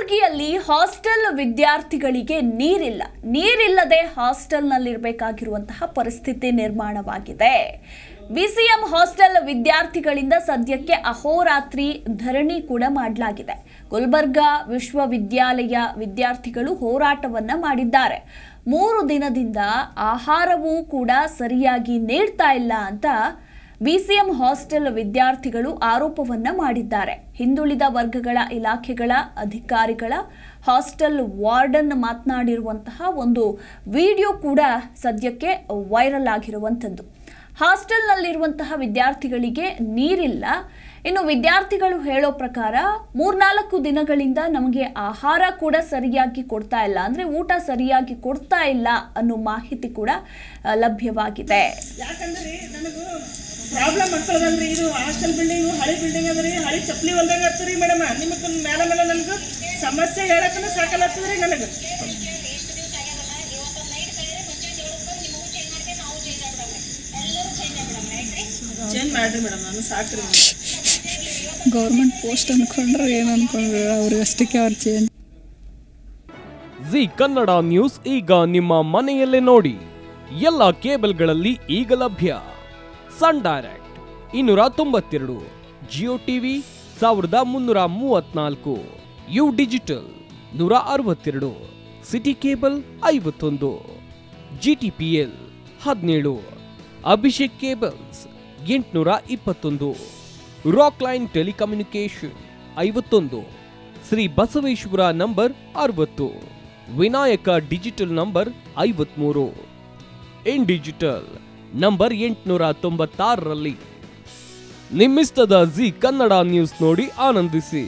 ಕಲಬುರಗಿಯಲ್ಲಿ ಹಾಸ್ಟೆಲ್ ವಿದ್ಯಾರ್ಥಿಗಳಿಗೆ ನೀರಿಲ್ಲದೆ ಹಾಸ್ಟೆಲ್ನಲ್ಲಿರಬೇಕಾಗಿರುವಂತಹ ಪರಿಸ್ಥಿತಿ ನಿರ್ಮಾಣವಾಗಿದೆ. ಬಿಸಿಎಂ ಹಾಸ್ಟೆಲ್ ವಿದ್ಯಾರ್ಥಿಗಳಿಂದ ಸದ್ಯಕ್ಕೆ ಅಹೋರಾತ್ರಿ ಧರಣಿ ಕೂಡ ಮಾಡಲಾಗಿದೆ. ಗುಲ್ಬರ್ಗಾ ವಿಶ್ವವಿದ್ಯಾಲಯ ವಿದ್ಯಾರ್ಥಿಗಳು ಹೋರಾಟವನ್ನ ಮಾಡಿದ್ದಾರೆ. 3 ದಿನದಿಂದ ಆಹಾರವೂ ಕೂಡ ಸರಿಯಾಗಿ ನೀಡ್ತಾ ಇಲ್ಲ ಅಂತ ಬಿಸಿಎಂ ಹಾಸ್ಟೆಲ್ ವಿದ್ಯಾರ್ಥಿಗಳು ಆರೋಪವನ್ನ ಮಾಡಿದ್ದಾರೆ. ಹಿಂದುಳಿದ ವರ್ಗಗಳ ಇಲಾಖೆಗಳ ಅಧಿಕಾರಿಗಳ ಹಾಸ್ಟೆಲ್ ವಾರ್ಡನ್ ಮಾತನಾಡಿರುವಂತಹ ಒಂದು ವಿಡಿಯೋ ಕೂಡ ಸದ್ಯಕ್ಕೆ ವೈರಲ್ ಆಗಿರುವಂತದ್ದು. ಹಾಸ್ಟೆಲ್ನಲ್ಲಿರುವಂತಹ ವಿದ್ಯಾರ್ಥಿಗಳಿಗೆ ನೀರಿಲ್ಲ. ಇನ್ನು ವಿದ್ಯಾರ್ಥಿಗಳು ಹೇಳೋ ಪ್ರಕಾರ 3-4 ದಿನಗಳಿಂದ ನಮಗೆ ಆಹಾರ ಕೂಡ ಸರಿಯಾಗಿ ಕೊಡ್ತಾ ಇಲ್ಲ, ಅಂದ್ರೆ ಊಟ ಸರಿಯಾಗಿ ಕೊಡ್ತಾ ಇಲ್ಲ ಅನ್ನೋ ಮಾಹಿತಿ ಕೂಡ ಲಭ್ಯವಾಗಿದೆ. ಯಾಕಂದ್ರೆ ನನಗೂ ಪ್ರಾಬ್ಲಮ್ ಆಗ್ತದಲ್ರಿ. ಇದು ಹಾಸ್ಟೆಲ್ ಬಿಲ್ಡಿಂಗ್ ಹಳಿ ಬಿಲ್ಡಿಂಗ್ ಅದ್ರಿ, ಹಳಿ ಚಪ್ಪಲಿ ಒಂದಾಗ ಆಗ್ತದ್ರಿ ಮೇಡಮ್. ನಿಮಗೆ ಮೇಲೆ ನನಗೆ ಸಮಸ್ಯೆ ಹೇಳಕ್ಕೂ ಸಾಕಲ್ಲಾಗ್ತದ್ರಿ ನನಗೆ. ಚೇಂಜ್ ಮಾಡ್ರಿ ಮೇಡಮ್, ನಾನು ಸಾಕ್ರಿ. ಗೌರ್ಮೆಂಟ್ ಪೋಸ್ಟ್ ಅನ್ಕೊಂಡ್ರೆ ಏನು ಅನ್ಕೊಂಡ್ರೆ ಅವ್ರಿಗಷ್ಟಕ್ಕೆ ಅವ್ರು ಚೇಂಜ್. ಜಿ ಕನ್ನಡ ನ್ಯೂಸ್ ಈಗ ನಿಮ್ಮ ಮನೆಯಲ್ಲೇ ನೋಡಿ. ಎಲ್ಲ ಕೇಬಲ್ಗಳಲ್ಲಿ ಈಗ ಲಭ್ಯ. Sun direct 292, Jio TV 1334, U digital 162, city cable 51, GTPL 17, Abhishek cables 821, rock line telecommunication 51, Shri Basaveshwara number 60, Vinayaka digital number 53, in digital number 896ರಲ್ಲಿ. ನಿಮ್ಮಿಸ್ತದ ಜಿ ಕನ್ನಡ ನ್ಯೂಸ್ ನೋಡಿ ಆನಂದಿಸಿ.